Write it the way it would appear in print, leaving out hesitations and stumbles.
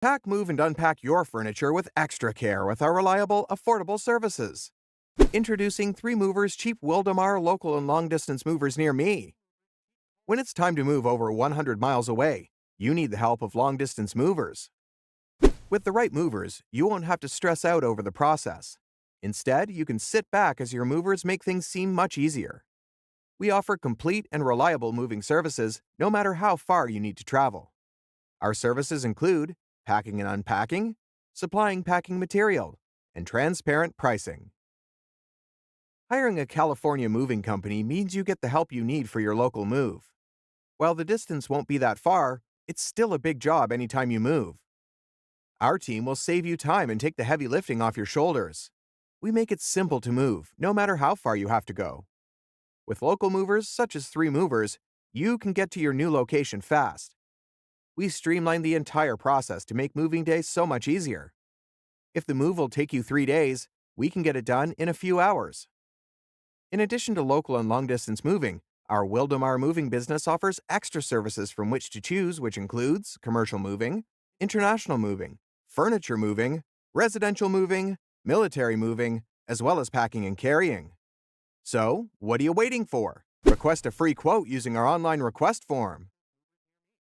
Pack, move, and unpack your furniture with extra care with our reliable, affordable services. Introducing 3 Movers cheap Wildomar local and long-distance movers near me. When it's time to move over 100 miles away, you need the help of long-distance movers. With the right movers, you won't have to stress out over the process. Instead, you can sit back as your movers make things seem much easier. We offer complete and reliable moving services no matter how far you need to travel. Our services include packing and unpacking, supplying packing material, and transparent pricing. Hiring a California moving company means you get the help you need for your local move. While the distance won't be that far, it's still a big job anytime you move. Our team will save you time and take the heavy lifting off your shoulders. We make it simple to move, no matter how far you have to go. With local movers, such as 3 Movers, you can get to your new location fast. We streamline the entire process to make moving days so much easier. If the move will take you 3 days, we can get it done in a few hours. In addition to local and long-distance moving, our Wildomar moving business offers extra services from which to choose, which includes commercial moving, international moving, furniture moving, residential moving, military moving, as well as packing and carrying. So, what are you waiting for? Request a free quote using our online request form.